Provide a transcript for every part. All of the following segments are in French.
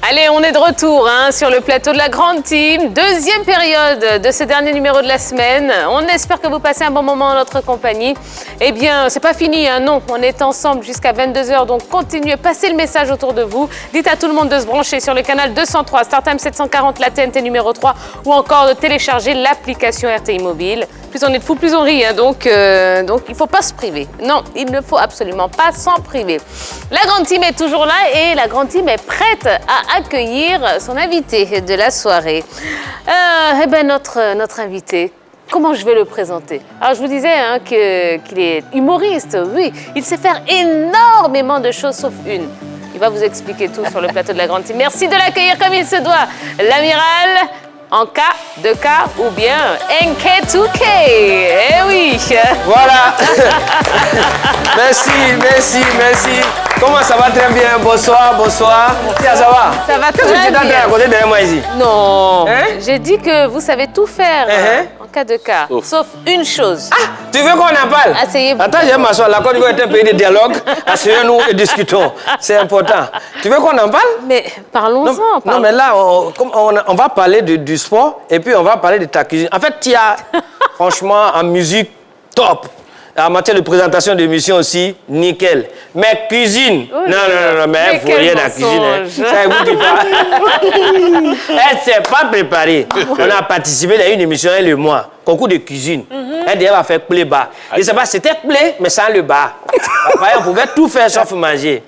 Allez, on est de retour sur le plateau de la Grande Team. Deuxième période de ce dernier numéro de la semaine. On espère que vous passez un bon moment en notre compagnie. Eh bien, c'est pas fini, non. On est ensemble jusqu'à 22h, donc continuez, passez le message autour de vous. Dites à tout le monde de se brancher sur le canal 203, StarTime 740, la TNT numéro 3, ou encore de télécharger l'application RTI Mobile. Plus on est de fous, plus on rit, donc il ne faut pas se priver. Non, il ne faut absolument pas s'en priver. La Grande Team est toujours là et la Grande Team est prête à accueillir son invité de la soirée. Eh bien, notre invité, comment je vais le présenter? Alors, je vous disais qu'il est humoriste, oui. Il sait faire énormément de choses, sauf une. Il va vous expliquer tout sur le plateau de la Grande Team. Merci de l'accueillir comme il se doit. L'amiral en K2K ou bien NK2K. Eh oui. Voilà. Merci. Comment ça va? Très bien. Bonsoir. Tiens, ça va? Ça va très bien. Tu es à côté derrière moi ici? Non. J'ai dit que vous savez tout faire en K2K, sauf une chose. Ah, tu veux qu'on en parle? Asseyez-vous. Attends, je vais m'asseoir. La Côte d'Ivoire est un pays de dialogue. Asseyons-nous et discutons. C'est important. Tu veux qu'on en parle? Mais parlons-en. Non, mais là, on va parler du sport et puis on va parler de ta cuisine. En fait, tu as, franchement, en musique, top. En matière de présentation d'émissions aussi, nickel. Mais cuisine, oui, non, mais il faut rien à la cuisine. Ça ne vous dit pas. Elle ne s'est pas préparée. On a participé à une émission, elle et moi, concours de cuisine. Elle va faire play-bas. Je ne sais pas, c'était play, mais sans le bar. On pouvait tout faire sauf manger.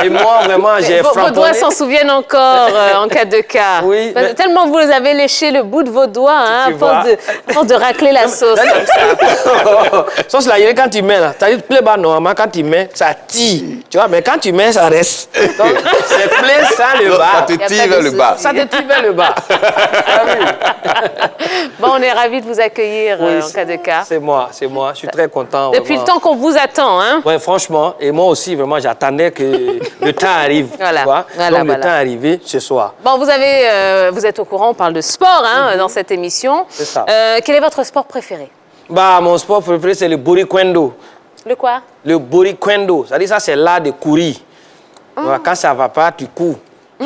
Et moi, vraiment, j'ai framponné. Vos doigts s'en souviennent encore en K2K. Oui. Mais... Tellement vous avez léché le bout de vos doigts, à force de racler la sauce comme ça. Sauce là, quand tu mets là, tu as dit play-bas normalement, quand tu mets, ça tire. Tu vois, mais quand tu mets, ça reste. Donc, c'est play sans le bar. Ça te tire vers le bas. Ça te tire vers le bas. Bon, on est ravis de vous accueillir en K2K. C'est moi. Je suis très content. Depuis vraiment. le temps qu'on vous attend, Oui, franchement. Et moi aussi, vraiment, j'attendais que le temps arrive. Voilà. Tu vois? Donc, le temps est arrivé ce soir. Bon, vous êtes au courant, on parle de sport dans cette émission. C'est ça. Quel est votre sport préféré? Mon sport préféré, c'est le borikwendo. Le quoi? Le borikwendo. C'est-à-dire, ça, c'est l'art de courir. Voilà, quand ça ne va pas, tu cours.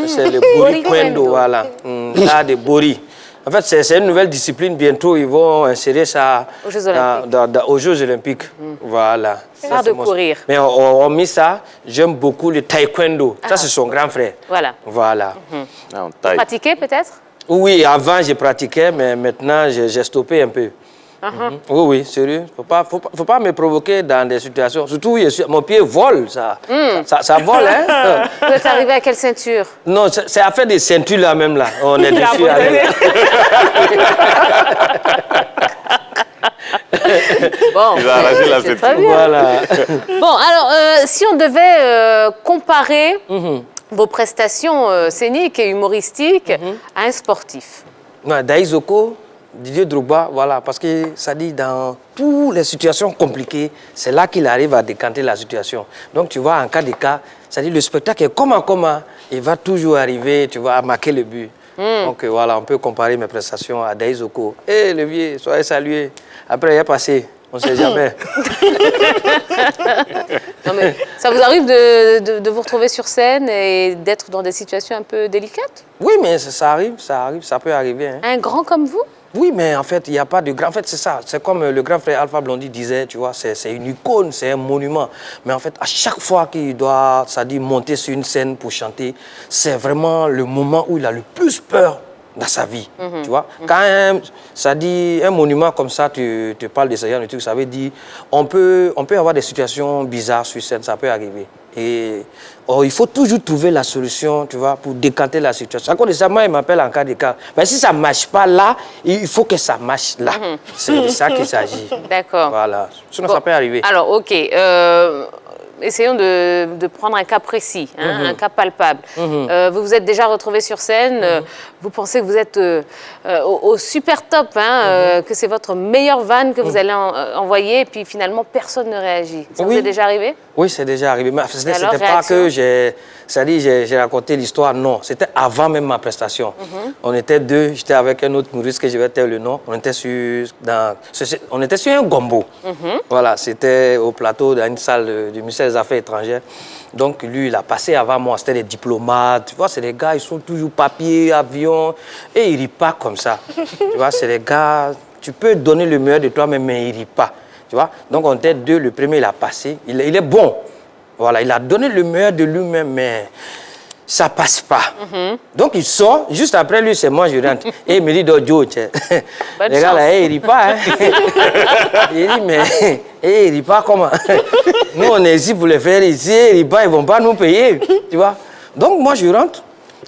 C'est le borikwendo, voilà. L'art de bori. En fait, c'est une nouvelle discipline. Bientôt, ils vont insérer ça aux Jeux Olympiques. Aux Jeux Olympiques. Voilà. L'art de courir. Mais on mis ça. J'aime beaucoup le taekwondo. Ça, c'est son grand frère. Voilà. Vous pratiquez peut-être? Oui, avant, je pratiquais, mais maintenant, j'ai stoppé un peu. Oui, sérieux. Faut pas me provoquer dans des situations. Surtout, mon pied vole, ça vole, hein. Vous êtes arrivé à quelle ceinture? Non, c'est à faire des ceintures là même là. On est dessus. Bon, il va arracher la ceinture. Voilà. Bon, alors, si on devait comparer vos prestations scéniques et humoristiques à un sportif. Daïzoko, Didier Drogba, voilà, parce que ça dit dans toutes les situations compliquées, c'est là qu'il arrive à décanter la situation. Donc tu vois, en cas de cas, ça dit le spectacle est comment, il va toujours arriver, tu vois, à marquer le but. Donc voilà, on peut comparer mes prestations à Daïzoko. Eh, le vieux, soyez salué. Après, il est passé. On ne sait jamais. Non, mais ça vous arrive de vous retrouver sur scène et d'être dans des situations un peu délicates? Oui, mais ça arrive, ça peut arriver. Hein. Un grand comme vous? Oui, mais en fait, il n'y a pas de grand... En fait, c'est ça. C'est comme le grand frère Alpha Blondy disait, tu vois, c'est une icône, c'est un monument. Mais en fait, à chaque fois qu'il doit, ça dit, monter sur une scène pour chanter, c'est vraiment le moment où il a le plus peur dans sa vie, tu vois. Quand ça dit un monument comme ça, tu parles de ce genre de trucs, ça veut dire on peut avoir des situations bizarres sur scène, ça peut arriver. Et il faut toujours trouver la solution, tu vois, pour décanter la situation. À cause de ça, moi, il m'appelle en cas de cas. Mais si ça ne marche pas là, il faut que ça marche là. C'est de ça qu'il s'agit. D'accord. Voilà. Sinon, ça peut arriver. Alors, OK. Essayons de prendre un cas précis, un cas palpable. Vous vous êtes déjà retrouvé sur scène, vous pensez que vous êtes au super top, que c'est votre meilleure vanne que vous allez envoyer, et puis finalement, personne ne réagit. Ça vous est déjà arrivé? Oui, c'est déjà arrivé. Mais ce alors, n'était pas réaction? que j'ai raconté l'histoire, non. C'était avant même ma prestation. On était deux, j'étais avec un autre humoriste que je vais taire le nom. On était sur un gombo. Voilà, c'était au plateau dans une salle du ministère des Affaires étrangères. Donc lui, il a passé avant moi, c'était des diplomates. Tu vois, c'est des gars, ils sont toujours papier, avion, et ils rient pas comme ça. Tu vois, c'est des gars, tu peux donner le meilleur de toi-même, mais ils rient pas. Tu vois? Donc on était deux, le premier il a passé, il est bon. Voilà, il a donné le meilleur de lui-même, mais ça passe pas. Donc il sort, juste après lui, c'est moi, je rentre. Et il me dit, Joe, les gars là, ils rient pas. Hein? Il dit, mais ils rient pas comment? Nous on est ici pour les faire ici, ils rient pas, ils vont pas nous payer. Tu vois? Donc moi je rentre,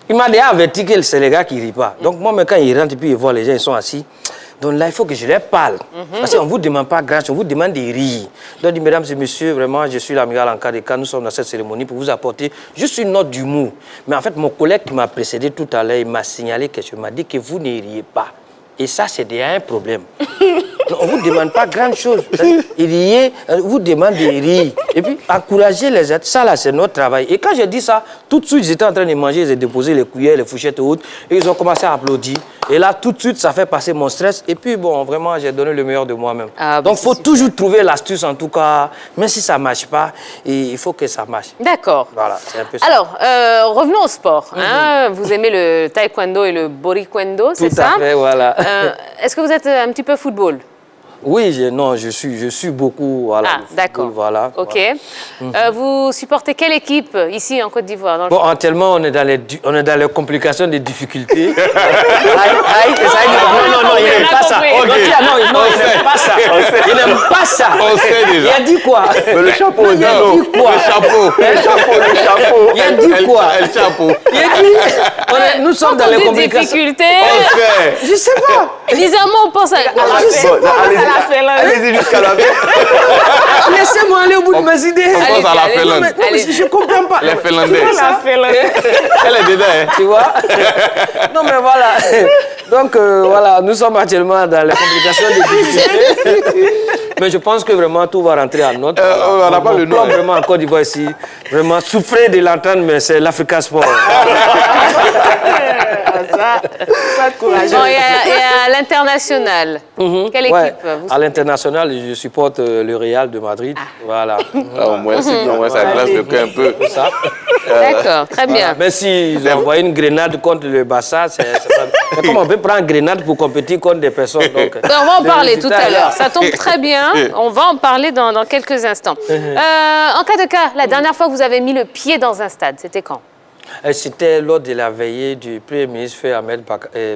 il m'a déjà averti que c'est les gars qui rient pas. Donc moi, mais quand il rentre et puis il voit les gens, ils sont assis. Donc là, il faut que je leur parle. Parce qu'on ne vous demande pas grand-chose, on vous demande des rires. Donc, dit, mesdames et messieurs, vraiment, je suis l'amiral en cas de cas. Nous sommes dans cette cérémonie pour vous apporter juste une note d'humour. Mais en fait, mon collègue qui m'a précédé tout à l'heure, il m'a signalé quelque chose. Il m'a dit que vous ne riez pas. Et ça, c'est déjà un problème. On ne vous demande pas grand-chose. Riez, on vous demande de rire. Et puis, encourager les autres. Ça, là, c'est notre travail. Et quand j'ai dit ça, tout de suite, ils étaient en train de manger, ils ont déposé les cuillères, les fourchettes et autres. Et ils ont commencé à applaudir. Et là, tout de suite, ça fait passer mon stress. Et puis, bon, vraiment, j'ai donné le meilleur de moi-même. Ah, donc, il faut toujours trouver l'astuce, en tout cas. Même si ça ne marche pas, il faut que ça marche. D'accord. Voilà, c'est un peu ça. Alors, revenons au sport. Hein. Vous aimez le taekwondo et le borikwendo, c'est ça? Tout à fait, voilà. Est-ce que vous êtes un petit peu football? Oui, je suis beaucoup. Voilà, ah, d'accord. Voilà, OK. Voilà. Vous supportez quelle équipe ici en Côte d'Ivoire? Bon, actuellement, on est dans les complications, des difficultés. Non, il n'aime pas ça. Okay. Non, il n'aime pas ça. Il n'aime pas ça. On sait déjà. Il a dit quoi? Mais le chapeau, il a dit quoi? Le chapeau. Il a dit quoi? Le chapeau. Il a dit, nous sommes dans les complications. Difficultés. On sait. Je sais pas. Bizarrement, on pense à la Finlande. Allez-y jusqu'à la fin. Laissez-moi aller au bout de mes idées. On pense à la Finlande. Je ne comprends pas. Les Finlandais. La Finlande. Elle est dedans. Hein. Tu vois? Non, mais voilà. Donc, voilà, nous sommes actuellement dans les complications des difficultés. Mais je pense que vraiment tout va rentrer en ordre. On n'a pas le nom. Vraiment, en Côte d'Ivoire ici, vraiment, souffrez de l'entendre, mais c'est l'Africa Sport. Ça courageux. Bon, et à l'international, quelle équipe À l'international, je supporte le Real de Madrid. Voilà. Au moins, ça glace le cœur un peu. Ça. D'accord, très bien. Voilà. Mais s'ils ont envoyé une grenade contre le Barça, c'est pas... Mais comment on peut prendre une grenade pour compétir contre des personnes donc, on va en parler tout à l'heure. Ça tombe très bien. On va en parler dans quelques instants. En cas de cas, la dernière fois que vous avez mis le pied dans un stade, c'était quand? C'était lors de la veillée du Premier ministre Feu Ahmed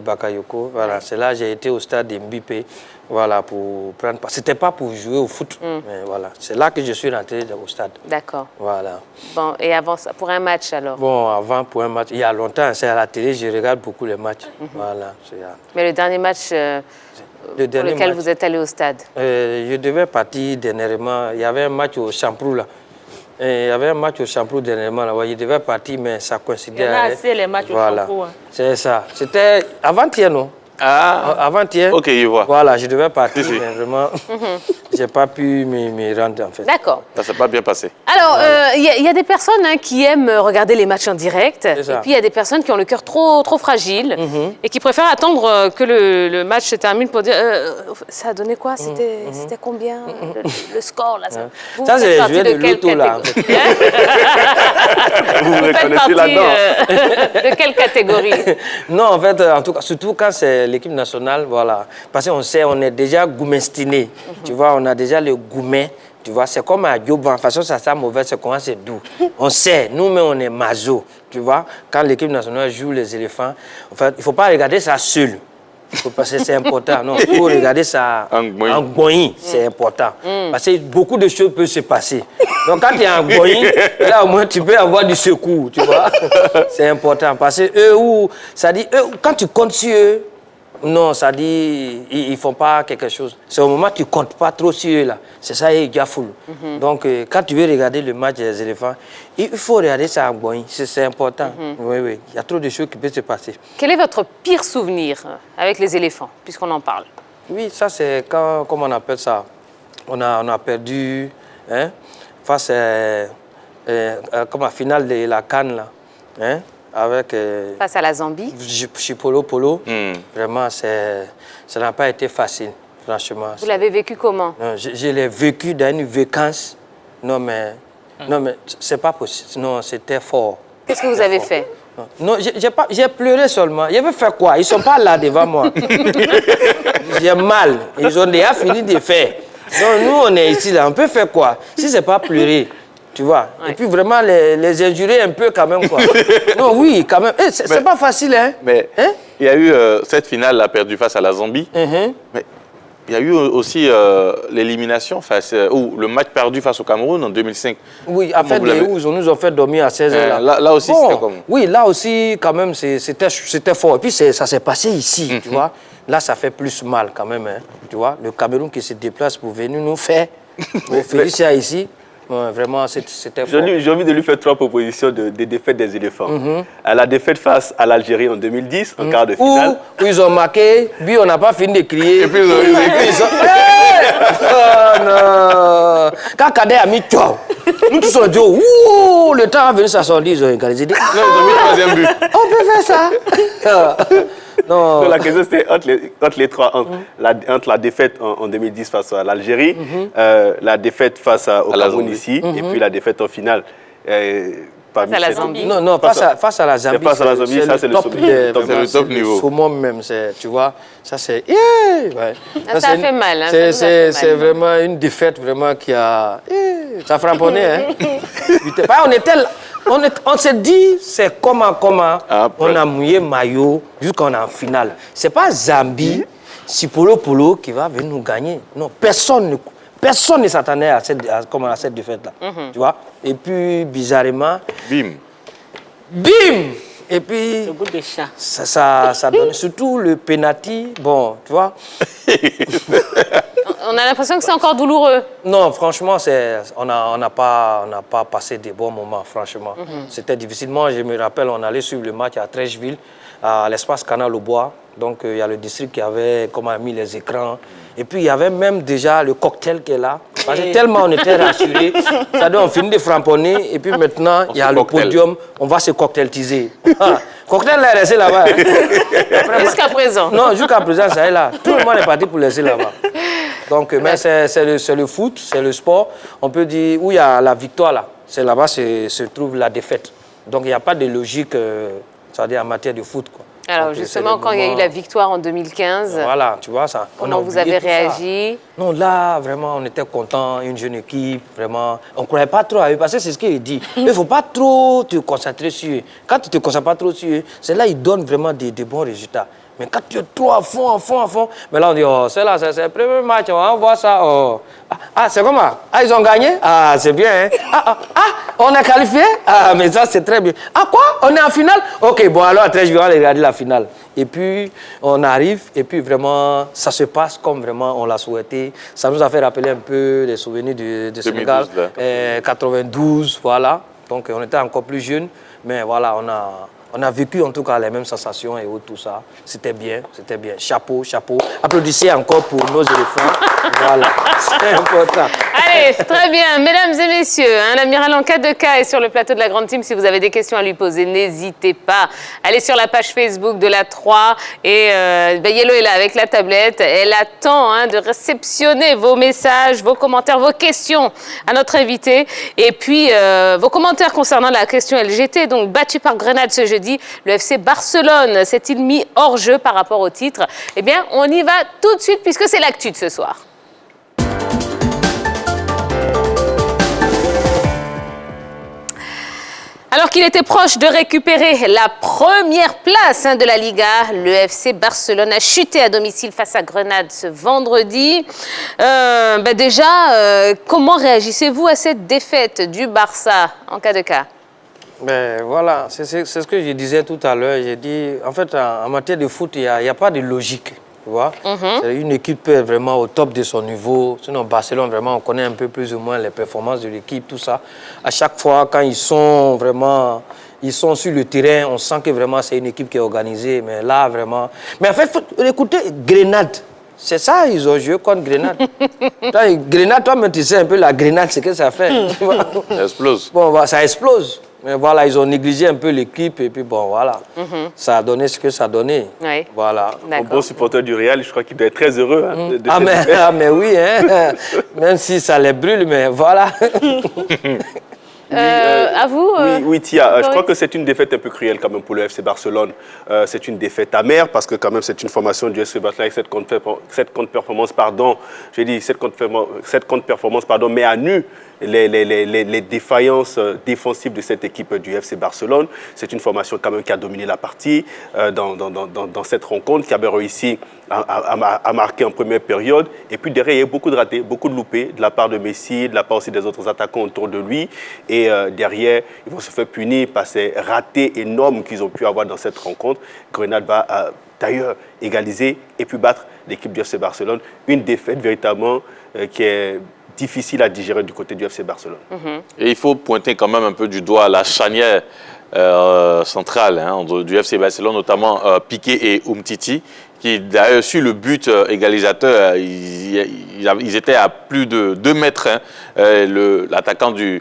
Bakayoko. Voilà, c'est là que j'ai été au stade de Mbipé. Voilà, pour prendre... C'était pas pour jouer au foot, mais voilà. C'est là que je suis rentré au stade. D'accord. Voilà. Bon, et avant ça, pour un match alors? Bon, avant, pour un match, il y a longtemps, c'est à la télé, je regarde beaucoup les matchs. Voilà. Mais le dernier match pour lequel vous êtes allé au stade? Je devais partir dernièrement. Il y avait un match au Champrou, là. Il y avait un match au Champrou dernièrement, là. Il devait partir, mais ça coïncidait. Il y en a assez, les matchs au Champrou. Hein. C'est ça. C'était avant-hier, non? Ah, avant-hier. Ok, je vois. Voilà, je devais partir, Si. mais vraiment, je n'ai pas pu me rendre, en fait. D'accord. ça s'est pas bien passé. Alors, il y a des personnes qui aiment regarder les matchs en direct. Et puis, il y a des personnes qui ont le cœur trop fragile et qui préfèrent attendre que le match se termine pour dire ça a donné quoi? C'était combien le score là? Ça, c'est les joueurs de l'auto, là. En fait. Vous faites reconnaissez partie là-dedans. de quelle catégorie? Non, en fait, en tout cas, surtout quand c'est l'équipe nationale, voilà. Parce qu'on sait, on est déjà goumestiné. Tu vois, on a déjà le goumet. Tu vois, c'est comme à Dioban. De toute façon, ça sent mauvais, c'est comment c'est doux. On sait, nous-mêmes, on est maso. Tu vois, quand l'équipe nationale joue les éléphants, en fait, il ne faut pas regarder ça seul. Parce que c'est important. Non, il faut regarder ça en goï. C'est important. Parce que beaucoup de choses peuvent se passer. Donc, quand tu es en goï, là, au moins, tu peux avoir du secours. Tu vois, c'est important. Parce que quand tu comptes sur eux, non, ça dit, ils ne font pas quelque chose. C'est au moment où tu ne comptes pas trop sur eux, là. C'est ça, ils gafoulent. Donc, quand tu veux regarder le match des éléphants, il faut regarder ça en goï. C'est important. Oui. Il y a trop de choses qui peuvent se passer. Quel est votre pire souvenir avec les éléphants, puisqu'on en parle? Oui, ça, c'est quand, comment on appelle ça? On a perdu... Hein? face comme à finale de la CAN, là, hein, avec... Face à la Zambie. Chipolo Polo, vraiment, ça n'a pas été facile, franchement. Vous l'avez vécu comment? Non, je l'ai vécu dans une vacance. Non, mais c'est pas possible. Non, c'était fort. Qu'est-ce que vous avez fait? Non, j'ai pleuré seulement. Je vais faire quoi? Ils ne sont pas là devant moi. J'ai mal. Ils ont déjà fini de faire. Donc, nous, on est ici, là. On peut faire quoi? Si ce n'est pas pleurer, tu vois. Ouais. Et puis, vraiment, les injurer un peu quand même, quoi. Non, oui, quand même. Eh, c'est pas facile, hein? Mais il y a eu cette finale, là, perdue face à la Zambie. Mais il y a eu aussi l'élimination, ou le match perdu face au Cameroun en 2005. Oui, en fait, ils nous ont fait dormir à 16 heures. Là aussi, bon, c'était comment? Oui, là aussi, quand même, c'était fort. Et puis, ça s'est passé ici, tu vois. Là, ça fait plus mal quand même, hein, tu vois. Le Cameroun qui se déplace pour venir nous faire Félicia ici. Ouais, vraiment, c'était fort. J'ai envie de lui faire 3 propositions de défaites des éléphants. À la défaite face à l'Algérie en 2010, en quart de finale. Où ils ont marqué, puis on n'a pas fini de crier. Et puis ils ont... Oh non! Quand Kader a mis tchao, nous tous on dit, ouh, le temps a venu s'assortir, ils ont égalisé. Non, ils ont mis 3e but. On peut faire ça? Non. Donc, la question c'était entre les trois, entre la défaite en 2010 face à l'Algérie, la défaite face au Cameroun ici, et puis la défaite en finale. Face à la Zambie. Non, face à la Zambie. Face à la Zambie, ça c'est le top niveau. C'est le moment même, tu vois. Ça c'est... Yeah, ouais. Ça fait mal. Hein, c'est vraiment une défaite vraiment qui a... Ça frapponnait, hein. On s'est dit, c'est comment on a mouillé maillot jusqu'on est en finale. C'est pas Zambie, Chipolo Polo qui va venir nous gagner. Non, personne ne s'attendait à cette défaite-là. Tu vois? Et puis, bizarrement... Bim! Et puis... Le goût de chat. Ça donne surtout le penalty. Bon, tu vois? On a l'impression que c'est encore douloureux. Non, franchement, on n'a pas passé des bons moments, franchement. C'était difficilement, je me rappelle, on allait suivre le match à Trècheville, à l'espace Canal au Bois. Donc, il y a le district qui avait mis les écrans. Et puis, il y avait même déjà le cocktail qui est là. Parce que tellement on était rassurés. Ça donne, on finit de framponner. Et puis maintenant, il y a le podium. On va se cocktailtiser. Cocktail est resté là-bas. Jusqu'à présent. Non, jusqu'à présent, ça est là. Tout le monde est parti pour laisser là-bas. Donc, mais c'est le foot, c'est le sport. On peut dire où il y a la victoire, là. C'est là-bas se trouve la défaite. Donc, il n'y a pas de logique, c'est-à-dire en matière de foot, quoi. Alors, justement, quand il y a eu la victoire en 2015, voilà, tu vois ça. Comment vous avez réagi? Non, là, vraiment, on était contents, une jeune équipe, vraiment. On ne croyait pas trop à eux, parce que c'est ce qu'il dit. Il ne faut pas trop te concentrer sur eux. Quand tu ne te concentres pas trop sur eux, c'est là qu'ils donnent vraiment des bons résultats. Mais quand tu es trop à fond, mais là, on dit, oh, c'est le premier match, on va voir ça. Oh. C'est comment? Ils ont gagné? C'est bien, hein? On est qualifié? Mais ça, c'est très bien. Quoi? On est en finale? Ok, bon, alors, après, je vais aller regarder la finale. Et puis, on arrive, et puis vraiment, ça se passe comme vraiment on l'a souhaité. Ça nous a fait rappeler un peu les souvenirs du Sénégal. 92, voilà. Donc, on était encore plus jeunes, mais voilà, on a vécu en tout cas les mêmes sensations et tout ça. C'était bien, c'était bien. Chapeau. Applaudissez encore pour nos éléphants. Voilà, c'est important. Allez, très bien. Mesdames et messieurs, l'amiral en 4-2K est sur le plateau de la Grande Team. Si vous avez des questions à lui poser, n'hésitez pas. Allez sur la page Facebook de la 3 et Yellow est là avec la tablette. Elle attend de réceptionner vos messages, vos commentaires, vos questions à notre invité. Et puis, vos commentaires concernant la question LGT, donc battu par Grenade ce jeudi. Le FC Barcelone s'est-il mis hors jeu par rapport au titre? Eh bien, on y va tout de suite puisque c'est l'actu de ce soir. Alors qu'il était proche de récupérer la première place de la Liga, le FC Barcelone a chuté à domicile face à Grenade ce vendredi. Comment réagissez-vous à cette défaite du Barça en cas de cas? Ben voilà, c'est ce que je disais tout à l'heure. J'ai dit, en fait, en matière de foot, il n'y a pas de logique. Tu vois? Une équipe peut être vraiment au top de son niveau. Sinon, Barcelone, vraiment, on connaît un peu plus ou moins les performances de l'équipe, tout ça. À chaque fois, quand ils sont sur le terrain, on sent que vraiment c'est une équipe qui est organisée. Mais là, vraiment... Mais en fait, écoutez, Grenade, C'est ça, ils ont joué contre Grenade. Grenade, toi-même, tu sais un peu la grenade, ce que ça fait. Tu vois. Ça explose. Bon, ça explose. Mais voilà, ils ont négligé un peu l'équipe et puis bon, voilà. Ça a donné ce que ça a donné. Oui. Voilà. Un bon supporter du Real, je crois qu'il doit être très heureux. Hein, de Ah, mais oui, hein. Même si ça les brûle, mais voilà. À vous Oui, Tia, je crois que c'est une défaite un peu cruelle quand même pour le FC Barcelone. C'est une défaite amère parce que quand même c'est une formation du FC Barcelone avec cette contre-performance, pardon. J'ai dit cette contre-performance, pardon, met à nu les défaillances défensives de cette équipe du FC Barcelone. C'est une formation quand même qui a dominé la partie dans cette rencontre, qui avait réussi à marquer en première période. Et puis derrière, il y a eu beaucoup de ratés, beaucoup de loupés de la part de Messi, de la part aussi des autres attaquants autour de lui. Et derrière, ils vont se faire punir par ces ratés énormes qu'ils ont pu avoir dans cette rencontre. Grenade va d'ailleurs égaliser et puis battre l'équipe du FC Barcelone. Une défaite véritablement qui est difficile à digérer du côté du FC Barcelone. Et il faut pointer quand même un peu du doigt la charnière centrale du FC Barcelone, notamment Piqué et Umtiti, qui d'ailleurs sur le but égalisateur, ils étaient à plus de 2 mètres. L'attaquant de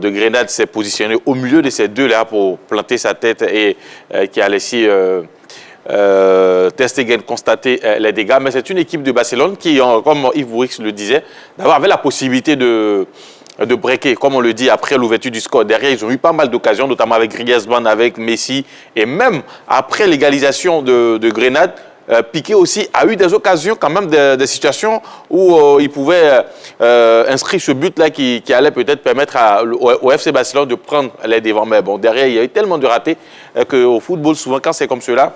Grenade s'est positionné au milieu de ces deux-là pour planter sa tête et qui a laissé Ter Stegen constater les dégâts. Mais c'est une équipe de Barcelone qui, comme Yves Bourix le disait, avait la possibilité de breaker, comme on le dit, après l'ouverture du score. Derrière, ils ont eu pas mal d'occasions, notamment avec Griezmann, avec Messi. Et même après l'égalisation de Grenade, Piqué aussi a eu des occasions, quand même, des situations où il pouvait inscrire ce but-là qui allait peut-être permettre au FC Barcelone de prendre les devants. Mais bon, derrière, il y a eu tellement de ratés qu'au football, souvent, quand c'est comme cela,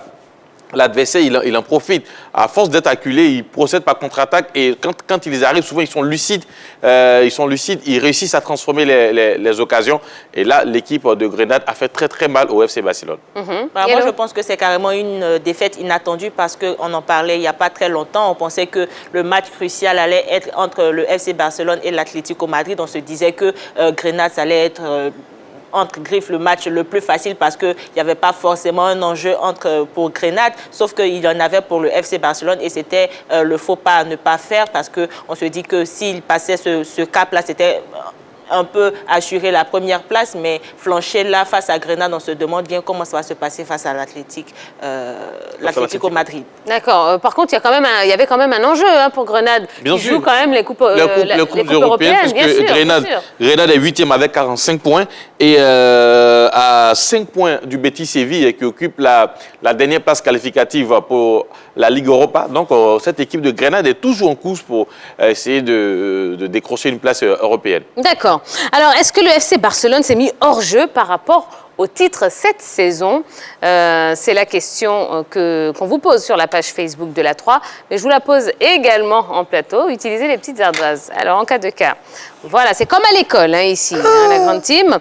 l'adversaire, il en profite. À force d'être acculé, il procède par contre-attaque et quand ils arrivent, souvent, ils sont lucides, ils réussissent à transformer les occasions. Et là, l'équipe de Grenade a fait très, très mal au FC Barcelone. Moi, je pense que c'est carrément une défaite inattendue parce qu'on en parlait il n'y a pas très longtemps. On pensait que le match crucial allait être entre le FC Barcelone et l'Atlético Madrid. On se disait que Grenade, ça allait être entre griffes le match le plus facile parce qu'il n'y avait pas forcément un enjeu pour Grenade, sauf qu'il y en avait pour le FC Barcelone et c'était le faux pas à ne pas faire parce qu'on se dit que s'il passait ce cap-là, c'était un peu assurer la première place, mais flancher là face à Grenade, on se demande bien comment ça va se passer face à l'Atlético Madrid. D'accord. Par contre, il y avait quand même un enjeu pour Grenade. Bien qui sûr. joue quand même les coupes européennes, puisque bien sûr. Grenade est 8e avec 45 points et à 5 points du Betis Séville qui occupe la dernière place qualificative pour la Ligue Europa. Donc, cette équipe de Grenade est toujours en course pour essayer de décrocher une place européenne. D'accord. Alors, est-ce que le FC Barcelone s'est mis hors jeu par rapport au titre cette saison? C'est la question qu'on vous pose sur la page Facebook de la 3, mais je vous la pose également en plateau. Utilisez les petites ardoises. Alors, en cas de cas, voilà, c'est comme à l'école ici, la grande team.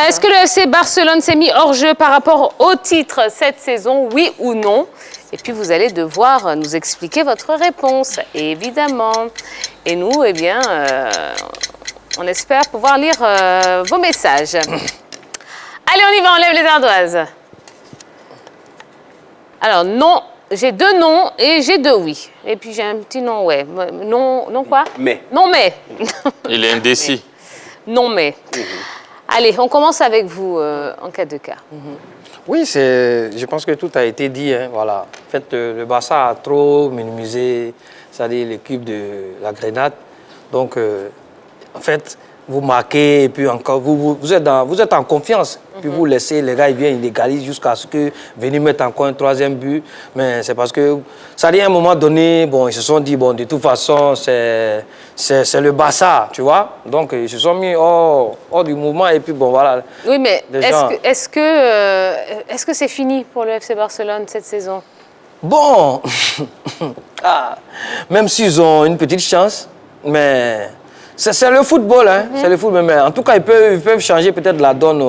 Est-ce que le FC Barcelone s'est mis hors jeu par rapport au titre cette saison, oui ou non? Et puis, vous allez devoir nous expliquer votre réponse, évidemment. Et nous, eh bien, on espère pouvoir lire vos messages. Allez, on y va, on lève les ardoises. Alors, non, j'ai 2 non et j'ai 2 oui. Et puis, j'ai un petit non, ouais. Non quoi? Mais. Non, mais. Il est indécis. Non, mais. Allez, on commence avec vous en cas de cas. Oui, je pense que tout a été dit. Voilà. En fait, le Barça a trop minimisé, c'est-à-dire l'équipe de la Grenade. Donc, en fait, vous marquez et puis encore, vous êtes en confiance. Puis vous laissez, les gars, ils viennent, ils égalisent jusqu'à ce que venir mettre encore un 3e but. Mais c'est parce que, ça dit à un moment donné, bon, ils se sont dit, bon, de toute façon, c'est le Barça, tu vois. Donc, ils se sont mis hors du mouvement et puis, bon, voilà. Oui, mais est-ce que c'est fini pour le FC Barcelone cette saison? Bon, même s'ils ont une petite chance, mais c'est le football, c'est le football. Mais en tout cas, ils peuvent changer peut-être la donne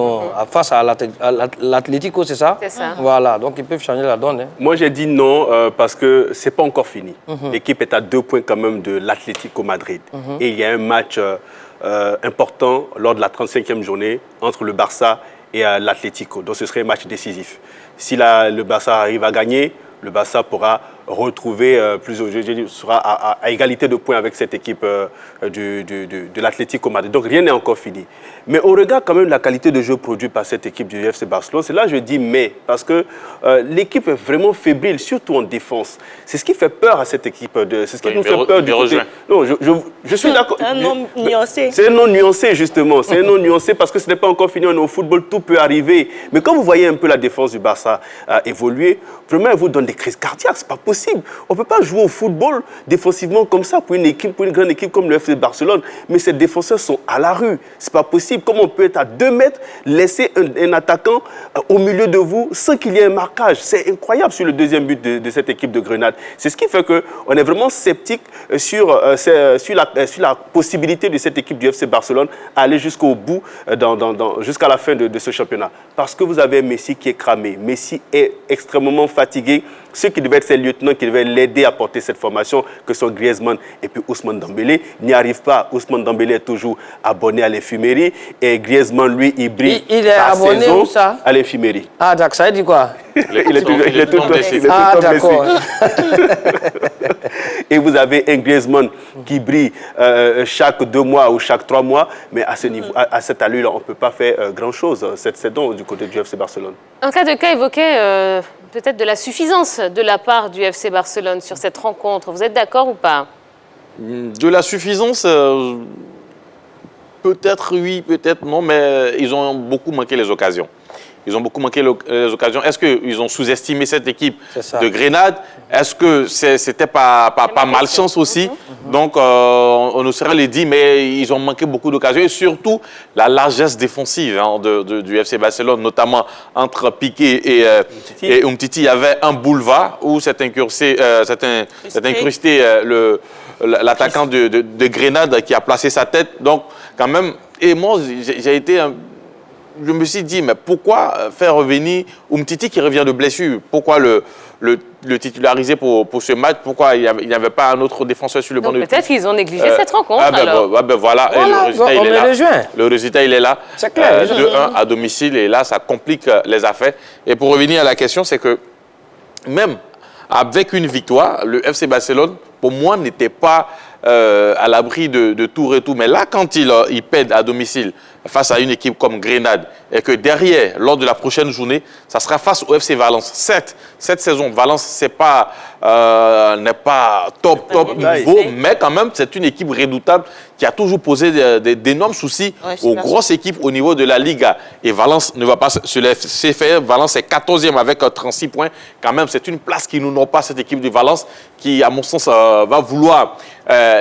face à l'Atlético, c'est ça? C'est ça. Voilà, donc ils peuvent changer la donne. Moi, j'ai dit non parce que ce n'est pas encore fini. L'équipe est à 2 points quand même de l'Atlético Madrid. Et il y a un match important lors de la 35e journée entre le Barça et l'Atlético. Donc ce serait un match décisif. Si le Barça arrive à gagner, le Barça pourra retrouver sera à égalité de points avec cette équipe de l'Atlético Madrid. Donc rien n'est encore fini. Mais on regarde quand même la qualité de jeu produit par cette équipe du FC Barcelone. C'est là que je dis mais, parce que l'équipe est vraiment fébrile, surtout en défense. C'est ce qui fait peur à cette équipe. C'est ce qui nous fait peur du côté... Non, je suis d'accord. Un nom nuancé. C'est un nom nuancé, justement. C'est un nom nuancé parce que ce n'est pas encore fini. Au football, tout peut arriver. Mais quand vous voyez un peu la défense du Barça évoluer, vraiment, elle vous donne des crises cardiaques. C'est pas possible. On ne peut pas jouer au football défensivement comme ça pour une grande équipe comme le FC Barcelone. Mais ces défenseurs sont à la rue. C'est pas possible. Comment on peut être à 2 mètres, laisser un attaquant au milieu de vous sans qu'il y ait un marquage? C'est incroyable sur le deuxième but de cette équipe de Grenade. C'est ce qui fait qu'on est vraiment sceptique sur la possibilité de cette équipe du FC Barcelone à aller jusqu'au bout, jusqu'à la fin de ce championnat. Parce que vous avez Messi qui est cramé. Messi est extrêmement fatigué. Ceux qui devaient être ses lieutenants, qui devaient l'aider à porter cette formation, que sont Griezmann et puis Ousmane Dembélé, n'y arrivent pas. Ousmane Dembélé est toujours abonné à l'infirmerie et Griezmann, lui, il brille il est abonné où ça? À l'infirmerie. Ah, d'accord, ça veut dire quoi? Il est tout le temps Messi. Ah, d'accord. Et vous avez un Griezmann qui brille chaque 2 mois ou chaque 3 mois, mais à ce niveau, à cette allure-là, on ne peut pas faire grand-chose. C'est donc du côté du FC Barcelone. En cas de cas évoqué peut-être de la suffisance de la part du FC Barcelone sur cette rencontre. Vous êtes d'accord ou pas? De la suffisance, peut-être oui, peut-être non, mais ils ont beaucoup manqué les occasions. Ils ont beaucoup manqué les occasions. Est-ce qu'ils ont sous-estimé cette équipe de Grenade? Est-ce que c'était pas malchance aussi? Donc, on ne saurait les dire, mais ils ont manqué beaucoup d'occasions. Et surtout, la largesse défensive du FC Barcelone, notamment entre Piqué et Umtiti. Il y avait un boulevard où s'est incrusté l'attaquant de Grenade qui a placé sa tête. Donc, quand même, et moi, j'ai été... Je me suis dit, mais pourquoi faire revenir Umtiti qui revient de blessure? Pourquoi le titulariser pour ce match? Pourquoi il n'y avait pas un autre défenseur sur le banc de touche? Peut-être qu'ils ont négligé cette rencontre, alors. Voilà, et le résultat, il est là. Le résultat, il est là. C'est clair. 2-1 à domicile, et là, ça complique les affaires. Et pour revenir à la question, c'est que même avec une victoire, le FC Barcelone, pour moi, n'était pas à l'abri de tout retour. Mais là, quand il pède à domicile face à une équipe comme Grenade, et que derrière, lors de la prochaine journée, ça sera face au FC Valence. Certes, cette saison, Valence n'est pas top niveau, mais quand même, c'est une équipe redoutable qui a toujours posé d'énormes soucis aux grosses équipes au niveau de la Liga. Et Valence ne va pas se laisser faire. Valence est 14e avec 36 points. Quand même, c'est une place qui n'honore pas cette équipe de Valence qui, à mon sens, va vouloir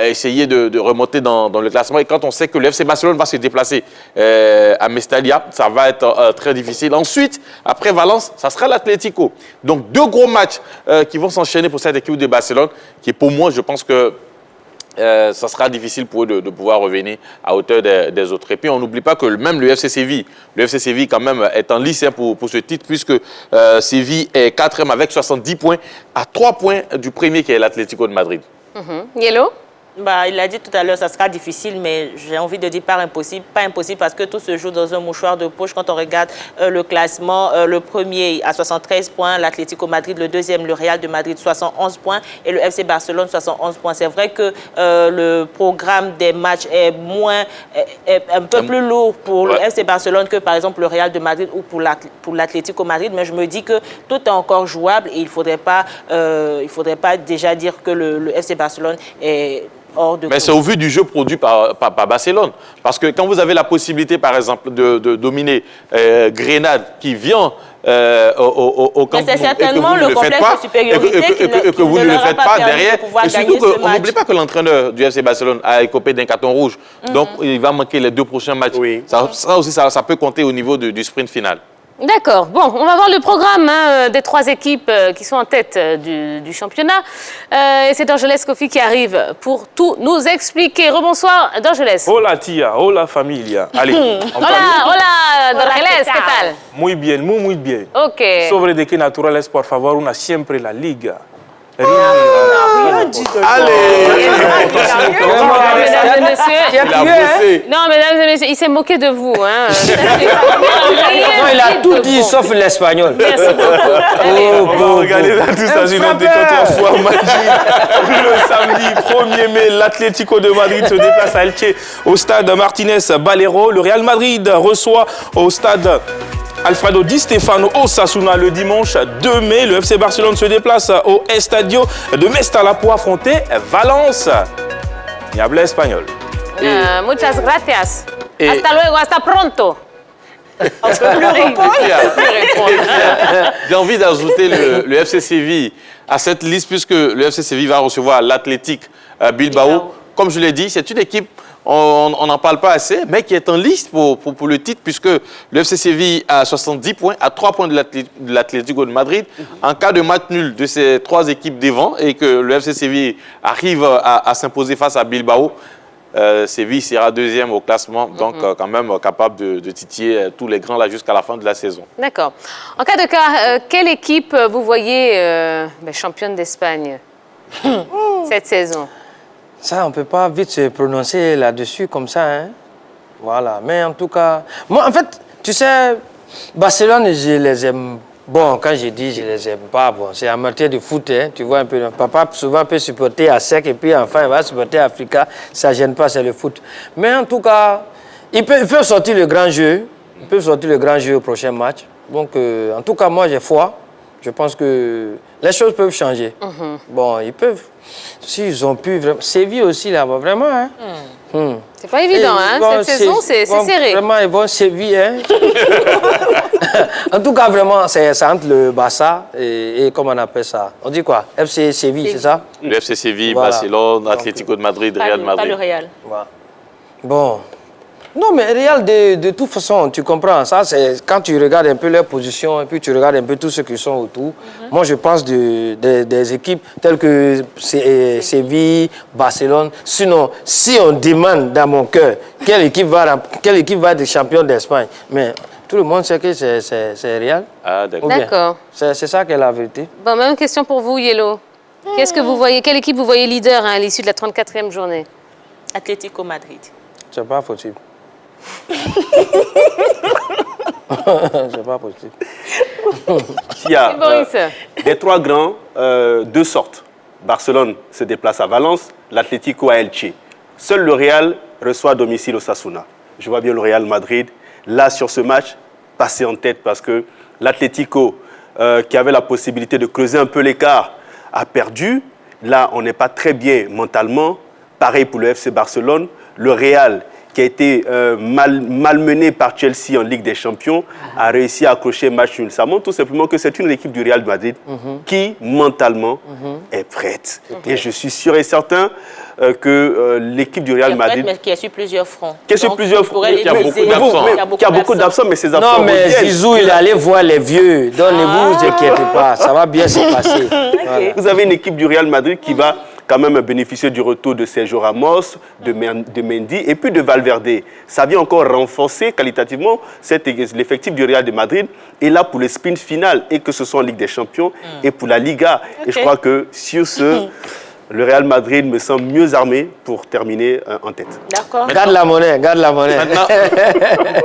essayer de remonter dans le classement. Et quand on sait que le FC Barcelone va se déplacer à Mestalla, ça va être très difficile. Ensuite, après Valence, ça sera l'Atlético. Donc, 2 gros matchs qui vont s'enchaîner pour cette équipe de Barcelone, qui pour moi, je pense que ça sera difficile pour eux de pouvoir revenir à hauteur des autres. Et puis, on n'oublie pas que même le FC Séville, quand même, est en lice pour ce titre, puisque Séville est 4e avec 70 points, à 3 points du premier qui est l'Atlético de Madrid. Yellow? Il l'a dit tout à l'heure, ça sera difficile, mais j'ai envie de dire pas impossible parce que tout se joue dans un mouchoir de poche. Quand on regarde le classement, le premier à 73 points, l'Atlético Madrid, le deuxième, le Real de Madrid, 71 points, et le FC Barcelone, 71 points. C'est vrai que le programme des matchs est un peu plus lourd pour le FC Barcelone que, par exemple, le Real de Madrid ou pour l'Atlético Madrid, mais je me dis que tout est encore jouable et il faudrait pas déjà dire que le FC Barcelone est... Mais c'est au vu du jeu produit par Barcelone. Parce que quand vous avez la possibilité, par exemple, de dominer Grenade qui vient au camp, c'est certainement le complexe de supériorité et que vous ne le faites pas derrière. Et surtout qu'on n'oublie pas que l'entraîneur du FC Barcelone a écopé d'un carton rouge. Donc, il va manquer les 2 prochains matchs. Ça peut compter au niveau du sprint final. D'accord. Bon, on va voir le programme des 3 équipes qui sont en tête du championnat. Et c'est Dorgeles Kofi qui arrive pour tout nous expliquer. Rebonsoir, Dorgeles. Hola, tia. Hola, familia. Allez, hola, Dorgeles. ¿Qué tal? Muy bien, muy bien. Ok. Sobre de que naturales, por favor, una siempre la Liga. Rien dit de Allez. Mesdames et messieurs. Tu as Il a tué, hein? bossé. Non, mesdames et messieurs, il s'est moqué de vous. Hein. Non, il a tout dit sauf l'espagnol. Merci beaucoup. Allez. On va regarder là tout ça sur notre décompte fois Madrid. Le samedi 1er mai, l'Atlético de Madrid se déplace à Elche au stade Martínez Valero. Le Real Madrid reçoit au stade Alfredo Di Stefano Osasuna le dimanche 2 mai. Le FC Barcelone se déplace au Estadio de Mestalla pour affronter Valence. Il habla espagnol. Muchas gracias. Et- Hasta luego, hasta pronto. J'ai envie d'ajouter le FC Séville à cette liste puisque le FC Séville va recevoir l'Athletic Bilbao. Comme je l'ai dit, c'est une équipe, on n'en parle pas assez, mais qui est en liste pour le titre puisque le FC Séville a 70 points, à 3 points de l'Atlético de Madrid. En cas de match nul de ces 3 équipes devant et que le FC Séville arrive à s'imposer face à Bilbao, Séville sera deuxième au classement, donc quand même capable de titiller tous les grands là jusqu'à la fin de la saison. D'accord. En cas de cas, quelle équipe vous voyez championne d'Espagne cette saison? Ça, on ne peut pas vite se prononcer là-dessus comme ça. Hein? Voilà. Mais en tout cas, moi, en fait, tu sais, Barcelone, je les aime. Bon, quand je dis je les aime pas, bon, c'est en matière de foot, hein, tu vois un peu. Papa souvent peut supporter à sec et puis enfin il va supporter à Africa. Ça ne gêne pas, c'est le foot. Mais en tout cas, ils peuvent sortir le grand jeu. Ils peuvent sortir le grand jeu au prochain match. Donc, en tout cas, moi, j'ai foi. Je pense que les choses peuvent changer. Bon, ils peuvent. S'ils ont pu vraiment. Séville aussi, là-bas, vraiment. Hein? C'est pas évident, hein? Cette saison, c'est serré. Vraiment, ils vont sévir. Hein? En tout cas, vraiment, c'est entre le Barça et comment on appelle ça? On dit quoi? FC Séville, c'est ça? Le FC Séville, Voilà. Barcelone, Atlético de Madrid, Real Pas Madrid. le Real. Voilà. Bon. Non, mais Real, de toute façon, tu comprends. Ça, c'est quand tu regardes un peu leur position et puis tu regardes un peu tous ceux qui sont autour. Moi, je pense des équipes telles que Séville, Barcelone. Sinon, si on demande dans mon cœur quelle équipe va être champion d'Espagne, mais tout le monde sait que c'est Real. Ah, d'accord. Ou bien, D'accord. c'est ça qui est la vérité. Bon, même question pour vous, Yellow. Qu'est-ce que vous voyez? Quelle équipe vous voyez leader à l'issue de la 34e journée? Atlético Madrid. C'est pas possible. C'est pas possible. Il y a Boris. des 3 grands, 2 sortes. Barcelone se déplace à Valence, l'Atlético à Elche. Seul le Real reçoit à domicile Osasuna. Je vois bien le Real Madrid, là, sur ce match, passer en tête parce que l'Atlético, qui avait la possibilité de creuser un peu l'écart, a perdu. Là, on n'est pas très bien mentalement. Pareil pour le FC Barcelone. Le Real, qui a été malmené par Chelsea en Ligue des Champions, a réussi à accrocher match nul. Ça montre tout simplement que c'est une équipe du Real Madrid qui, mentalement, est prête. Et je suis sûr et certain que l'équipe du Real Madrid... Mais qui a su plusieurs fronts. Qui a su plusieurs fronts. Qui a beaucoup d'absents. Qui a beaucoup d'absents, mais ces absents Non, mais reviennent. Zizou, il est allé voir les vieux. Donc, ne vous inquiétez pas, ça va bien se passer. Voilà. Vous avez une équipe du Real Madrid qui va quand même bénéficier du retour de Sergio Ramos, de Mendy et puis de Valverde. Ça vient encore renforcer qualitativement l'effectif du Real de Madrid et là pour le sprint final, et que ce soit en Ligue des Champions et pour la Liga. Et je crois que sur ce, le Real Madrid me semble mieux armé pour terminer en tête. D'accord. Garde la monnaie, garde la monnaie. Maintenant,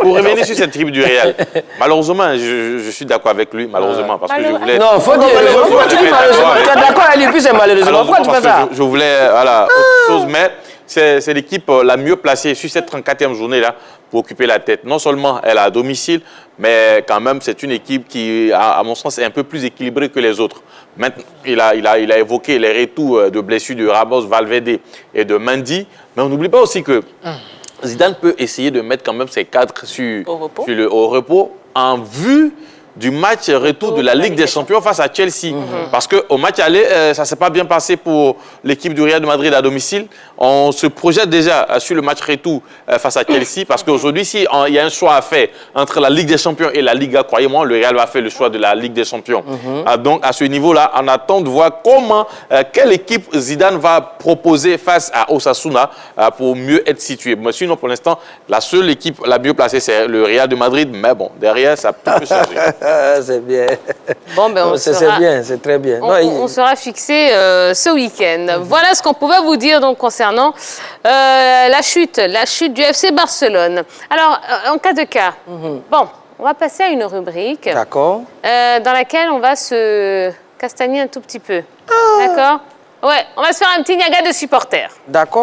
pour revenir sur cette équipe du Real, malheureusement, je suis d'accord avec lui, malheureusement, parce que je voulais... Non, faut dire. Pourquoi tu dis malheureusement? Tu es d'accord avec lui, puis c'est malheureusement. Pourquoi tu fais ça? Je voulais, voilà, autre chose, mais c'est l'équipe la mieux placée sur cette 34e journée-là pour occuper la tête. Non seulement elle est à domicile, mais quand même, c'est une équipe qui, à mon sens, est un peu plus équilibrée que les autres. Maintenant, il a évoqué les retours de blessures de Ramos, Valverde et de Mendy, mais on n'oublie pas aussi que Zidane peut essayer de mettre quand même ses cadres au repos en vue du match retour de la Ligue des Champions face à Chelsea. Parce qu'au match aller, ça ne s'est pas bien passé pour l'équipe du Real de Madrid à domicile. On se projette déjà sur le match retour face à Chelsea parce qu'aujourd'hui, s'il y a un choix à faire entre la Ligue des Champions et la Liga, croyez-moi, le Real va faire le choix de la Ligue des Champions. Donc, à ce niveau-là, on attend de voir comment, quelle équipe Zidane va proposer face à Osasuna pour mieux être situé. Mais sinon, pour l'instant, la seule équipe la mieux placée, c'est le Real de Madrid. Mais bon, derrière, ça peut changer. C'est bien. Bon, ben, C'est bien, c'est très bien. On sera fixé ce week-end. Voilà ce qu'on pouvait vous dire donc, concernant la chute du FC Barcelone. Alors, en cas de cas, bon, on va passer à une rubrique D'accord. dans laquelle on va se castagner un tout petit peu. D'accord? Ouais, on va se faire un petit niaga de supporters. D'accord.